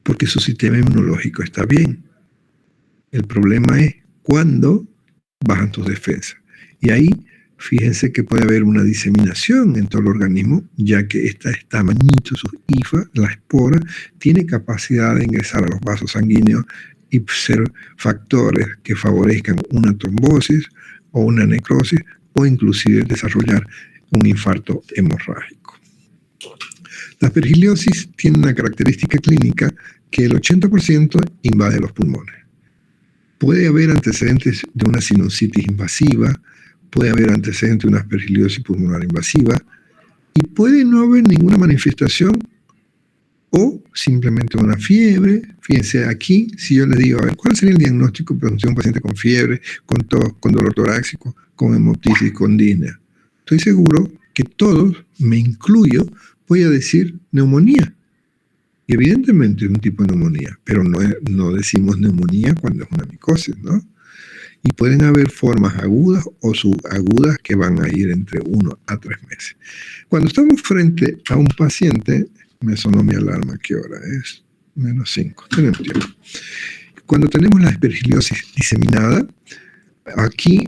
porque su sistema inmunológico está bien. El problema es cuando bajan tus defensas. Y ahí, fíjense que puede haber una diseminación en todo el organismo, ya que esta tamañito, sus IFA, la espora, tiene capacidad de ingresar a los vasos sanguíneos y ser factores que favorezcan una trombosis o una necrosis o inclusive desarrollar un infarto hemorrágico. La aspergillosis tiene una característica clínica que el 80% invade los pulmones. Puede haber antecedentes de una sinusitis invasiva, puede haber antecedentes de una aspergillosis pulmonar invasiva y puede no haber ninguna manifestación o simplemente una fiebre. Fíjense aquí, si yo les digo, a ver, ¿cuál sería el diagnóstico de un paciente con fiebre, con tos, con dolor torácico, con hemoptisis, con disnea? Estoy seguro que todos, me incluyo, voy a decir neumonía. Y evidentemente es un tipo de neumonía, pero no decimos neumonía cuando es una micosis, ¿no? Y pueden haber formas agudas o subagudas que van a ir entre 1 a 3 meses. Cuando estamos frente a un paciente, me sonó mi alarma, ¿qué hora es? -5, tenemos tiempo. Cuando tenemos la aspergillosis diseminada, aquí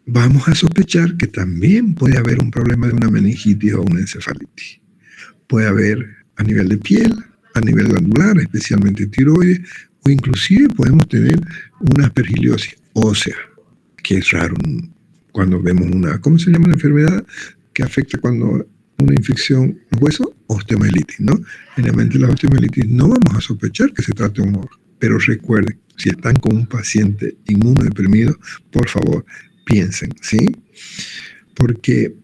vamos a sospechar que también puede haber un problema de una meningitis o una encefalitis. Puede haber a nivel de piel, a nivel glandular, especialmente tiroides, o inclusive podemos tener una aspergillosis ósea, que es raro cuando vemos una, ¿cómo se llama la enfermedad que afecta cuando una infección en hueso? Osteomielitis, ¿no? Generalmente la osteomielitis no vamos a sospechar que se trate de un hongo, pero recuerden, si están con un paciente inmunodeprimido, por favor, piensen, ¿sí? Porque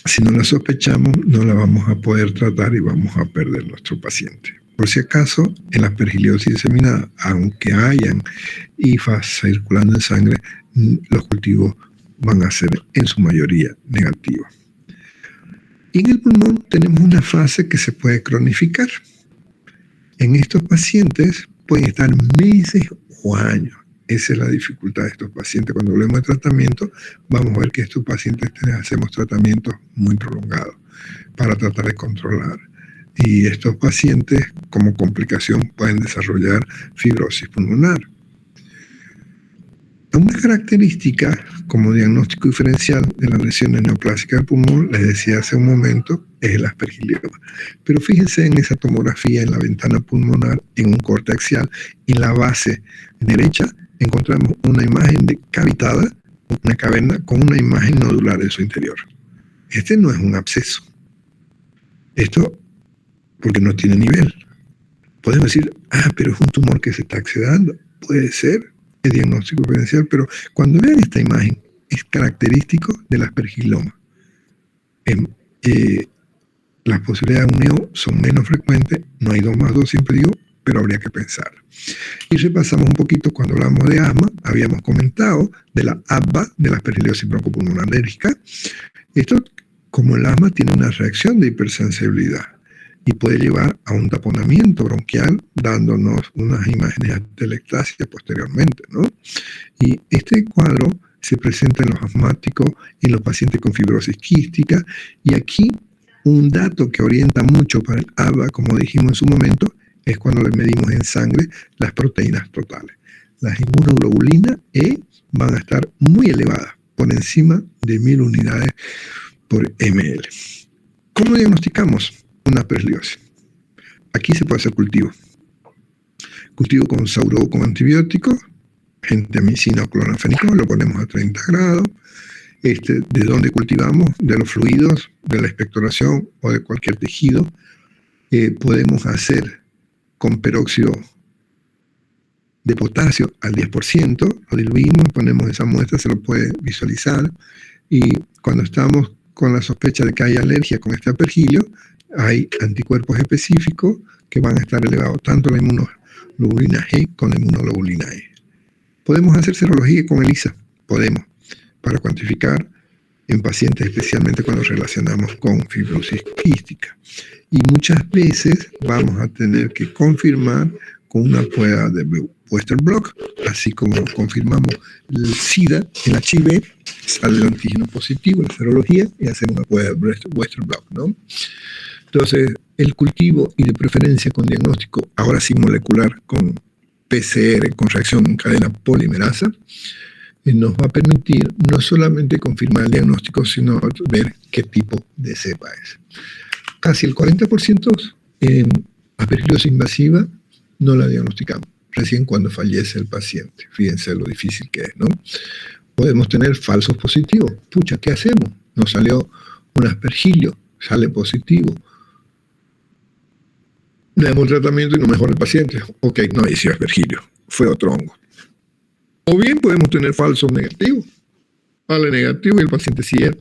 si no la sospechamos, no la vamos a poder tratar y vamos a perder nuestro paciente. Por si acaso, en la aspergillosis diseminada, aunque hayan IFAs circulando en sangre, los cultivos van a ser en su mayoría negativos. Y en el pulmón tenemos una fase que se puede cronificar. En estos pacientes pueden estar meses o años. Esa es la dificultad de estos pacientes. Cuando hablemos de tratamiento, vamos a ver que estos pacientes hacemos tratamientos muy prolongados. para tratar de controlar. Y estos pacientes, como complicación, pueden desarrollar fibrosis pulmonar. Una característica como diagnóstico diferencial de las lesiones neoplásicas del pulmón, les decía hace un momento, es el aspergilloma. Pero fíjense en esa tomografía en la ventana pulmonar, en un corte axial, en la base derecha encontramos una imagen cavitada, una caverna con una imagen nodular en su interior. Este no es un absceso. Esto porque no tiene nivel. Podemos decir, pero es un tumor que se está accediendo. Puede ser el diagnóstico diferencial, pero cuando vean esta imagen, es característico del aspergilloma. Las posibilidades de unión son menos frecuentes, no hay 2+2, siempre digo, pero habría que pensar. Y repasamos un poquito cuando hablamos de asma, habíamos comentado de la ABBA, de la aspergillosis broncopulmonar alérgica. Esto, como el asma, tiene una reacción de hipersensibilidad y puede llevar a un taponamiento bronquial, dándonos unas imágenes de atelectasia posteriormente, ¿no? Y este cuadro se presenta en los asmáticos y en los pacientes con fibrosis quística, y aquí un dato que orienta mucho para el ABA, como dijimos en su momento, es cuando le medimos en sangre las proteínas totales. Las inmunoglobulinas E van a estar muy elevadas, por encima de 1000 unidades por ml. ¿Cómo diagnosticamos una aspergillosis? Aquí se puede hacer cultivo. Cultivo con sauro con antibióticos, gentamicina o cloranfenicol, lo ponemos a 30 grados. ¿De dónde cultivamos? De los fluidos, de la expectoración o de cualquier tejido. Podemos hacer con peróxido de potasio al 10%, lo diluimos, ponemos esa muestra, se lo puede visualizar, y cuando estamos con la sospecha de que hay alergia con este aspergillo, hay anticuerpos específicos que van a estar elevados, tanto la inmunoglobulina G con la inmunoglobulina E. Podemos hacer serología con ELISA, podemos, para cuantificar en pacientes, especialmente cuando relacionamos con fibrosis quística. Y muchas veces vamos a tener que confirmar con una prueba de Western blot, así como confirmamos el SIDA, el HIV, sale el antígeno positivo, la serología, y hacemos una prueba de Western blot, ¿no? Entonces, el cultivo, y de preferencia con diagnóstico, ahora sí molecular, con PCR, con reacción en cadena polimerasa, nos va a permitir no solamente confirmar el diagnóstico, sino ver qué tipo de cepa es. Casi el 40% en aspergillosis invasiva no la diagnosticamos, recién cuando fallece el paciente. Fíjense lo difícil que es, ¿no? Podemos tener falsos positivos. Pucha, ¿qué hacemos? Nos salió un aspergillo, sale positivo. Le damos tratamiento y no mejora el paciente. Ok, no había sido aspergillo, fue otro hongo. O bien podemos tener falsos negativos. Vale negativo y el paciente sí es.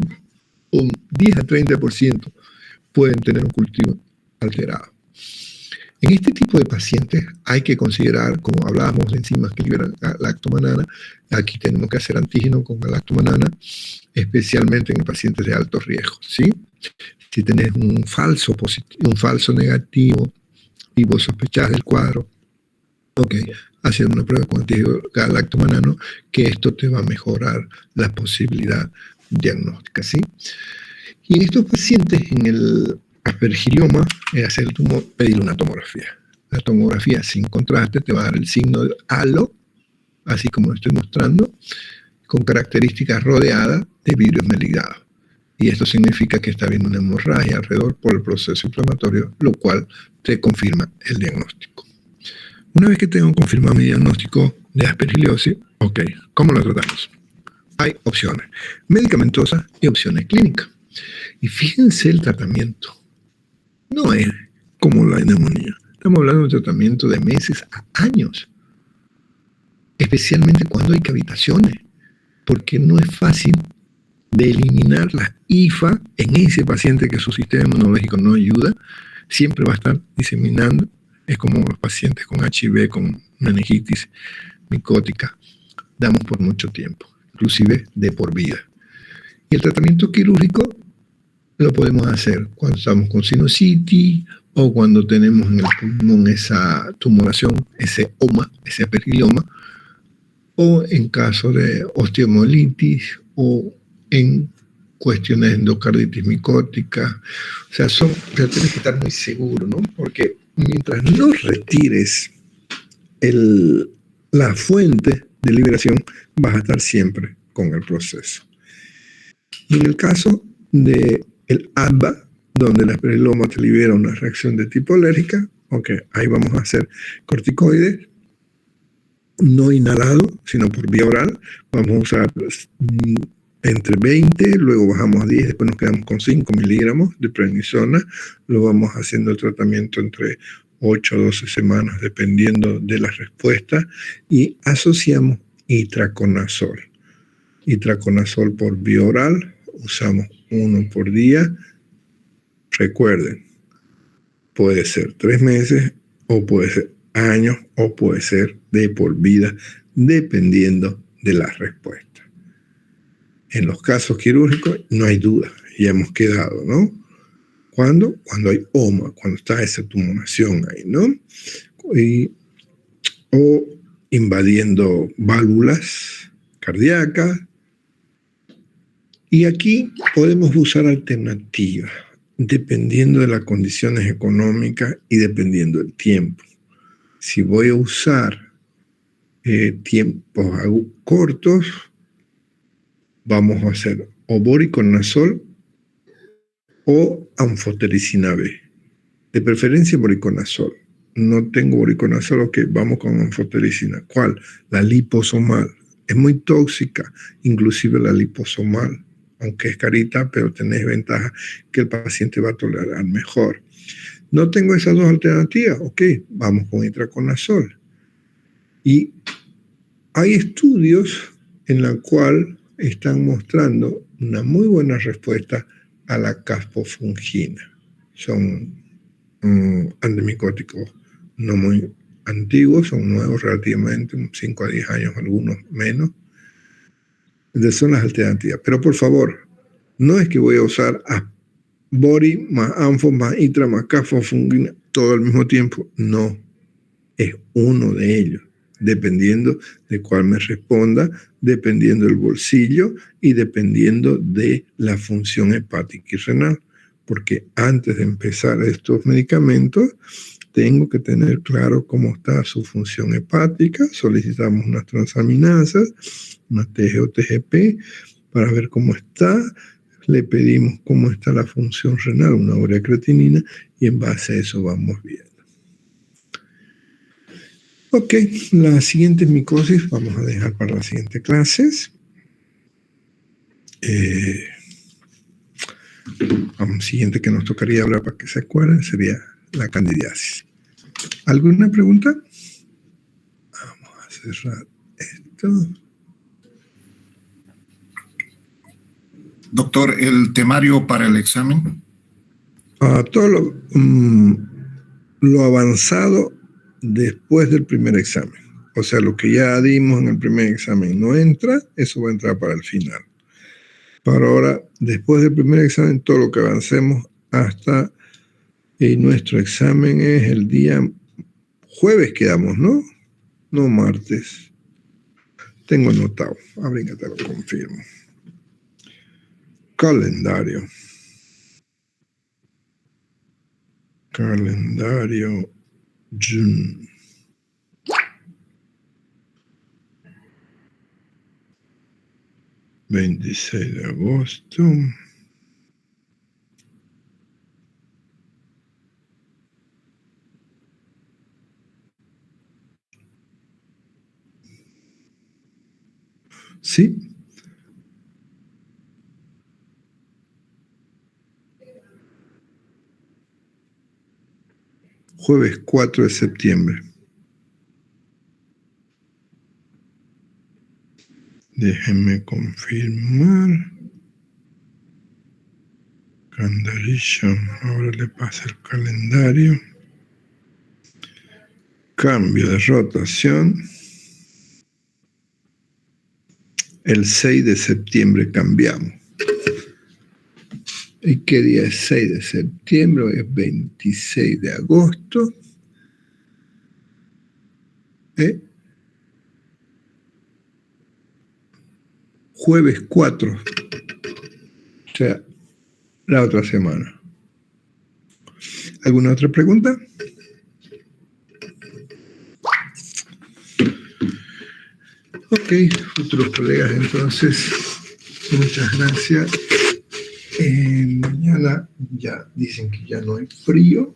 Un 10 a 30% pueden tener un cultivo alterado. En este tipo de pacientes hay que considerar, como hablábamos de enzimas que liberan galactomanana, aquí tenemos que hacer antígeno con galactomanana, especialmente en pacientes de alto riesgo, ¿sí? Si tenés un falso positivo, un falso negativo y vos sospechás del cuadro, ok, hacer una prueba con antígeno galactomanano, que esto te va a mejorar la posibilidad diagnóstica, ¿sí? Y en estos pacientes, en el aspergilloma, hacer el tumor, pedir una tomografía. La tomografía sin contraste te va a dar el signo de halo, así como lo estoy mostrando, con características rodeadas de vidrio esmeriglado. Y esto significa que está habiendo una hemorragia alrededor por el proceso inflamatorio, lo cual te confirma el diagnóstico. Una vez que tengo confirmado mi diagnóstico de aspergillosis, ok, ¿cómo lo tratamos? Hay opciones medicamentosas y opciones clínicas. Y fíjense el tratamiento. No es como la neumonía. Estamos hablando de un tratamiento de meses a años. Especialmente cuando hay cavitaciones. Porque no es fácil de eliminar la IFA en ese paciente que su sistema inmunológico no ayuda. Siempre va a estar diseminando. Es como los pacientes con HIV, con meningitis micótica. Damos por mucho tiempo, inclusive de por vida. Y el tratamiento quirúrgico lo podemos hacer cuando estamos con sinusitis o cuando tenemos en el pulmón esa tumoración, ese oma, ese aspergilloma, o en caso de osteomielitis o en cuestiones de endocarditis micótica. O sea, pero tienes que estar muy seguro, ¿no? Porque mientras no retires la fuente de liberación, vas a estar siempre con el proceso. Y en el caso del ABA, donde la esperiloma te libera una reacción de tipo alérgica, ok, ahí vamos a hacer corticoides, no inhalado, sino por vía oral. Vamos a usar entre 20, luego bajamos a 10, después nos quedamos con 5 miligramos de prednisona. Lo vamos haciendo el tratamiento entre 8 a 12 semanas, dependiendo de la respuesta, y asociamos itraconazol. Itraconazol por vía oral, usamos 1 por día. Recuerden, puede ser 3 meses, o puede ser años, o puede ser de por vida, dependiendo de la respuesta. En los casos quirúrgicos no hay duda, ya hemos quedado, ¿no? ¿Cuándo? Cuando hay OMA, cuando está esa tumoración ahí, ¿no? O invadiendo válvulas cardíacas. Y aquí podemos usar alternativas, dependiendo de las condiciones económicas y dependiendo del tiempo. Si voy a usar tiempos cortos, vamos a hacer o voriconazol o anfotericina B. De preferencia voriconazol. No tengo voriconazol, ok, vamos con anfotericina. ¿Cuál? La liposomal. Es muy tóxica, inclusive la liposomal. Aunque es carita, pero tenés ventaja que el paciente va a tolerar mejor. No tengo esas dos alternativas, ok, vamos con itraconazol. Y hay estudios en los cuales están mostrando una muy buena respuesta a la caspofungina. Son antimicóticos no muy antiguos, son nuevos relativamente, 5 a 10 años, algunos menos. Entonces son las alternativas. Pero por favor, no es que voy a usar bori más anfo más itra más caspofungina todo al mismo tiempo. No, es uno de ellos, dependiendo de cuál me responda, dependiendo del bolsillo y dependiendo de la función hepática y renal. Porque antes de empezar estos medicamentos, tengo que tener claro cómo está su función hepática. Solicitamos unas transaminasas, una TG o TGP, para ver cómo está. Le pedimos cómo está la función renal, una ureacreatinina, y en base a eso vamos viendo. Ok, la siguiente micosis vamos a dejar para las siguientes clases. Siguiente que nos tocaría hablar para que se acuerden sería la candidiasis. ¿Alguna pregunta? Vamos a cerrar esto. Doctor, ¿el temario para el examen? Todo lo avanzado después del primer examen. O sea, lo que ya dimos en el primer examen no entra, eso va a entrar para el final. Para ahora, después del primer examen, todo lo que avancemos hasta nuestro examen es el día jueves, quedamos, ¿no? No martes. Tengo anotado. Ahorita te lo confirmo. Calendario. Calendario. June. $26 de agosto. Sí. Jueves 4 de septiembre. Déjenme confirmar. Calendario. Ahora le pasa el calendario. Cambio de rotación. El 6 de septiembre cambiamos. ¿Y qué día es 6 de septiembre? Hoy es 26 de agosto. Jueves 4. O sea, la otra semana. ¿Alguna otra pregunta? Ok, futuros colegas, entonces, muchas gracias. Mañana ya dicen que ya no hay frío.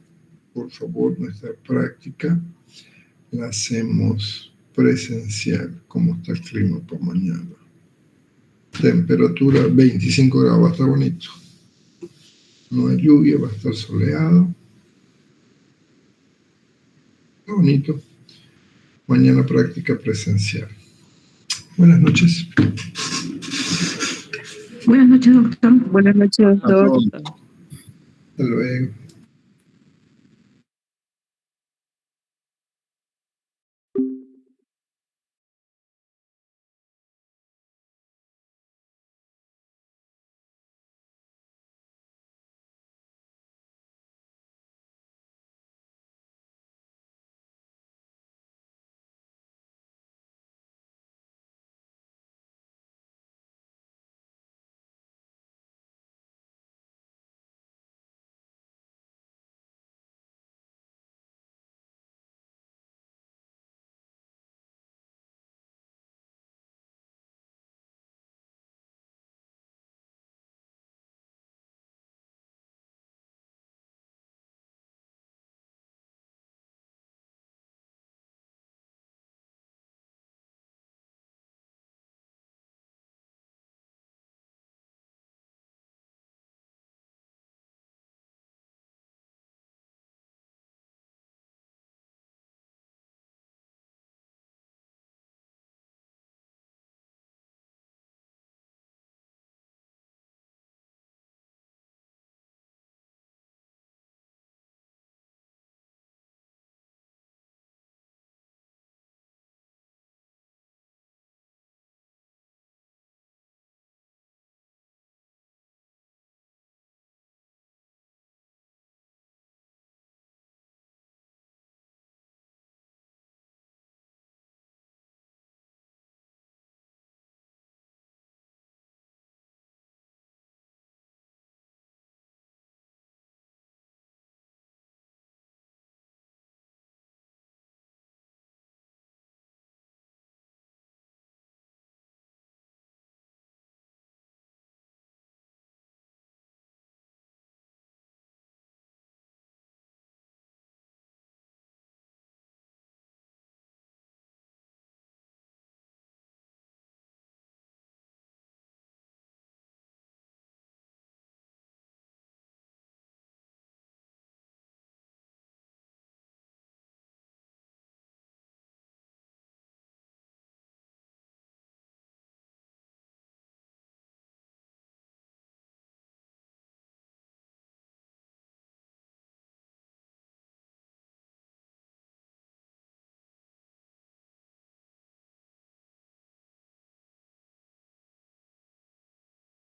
Por favor, nuestra práctica la hacemos presencial. ¿Cómo está el clima por mañana? Temperatura 25 grados, va a estar bonito. No hay lluvia, va a estar soleado. Está bonito. Mañana práctica presencial. Buenas noches. Buenas noches, doctor. Buenas noches, doctor. Hasta luego.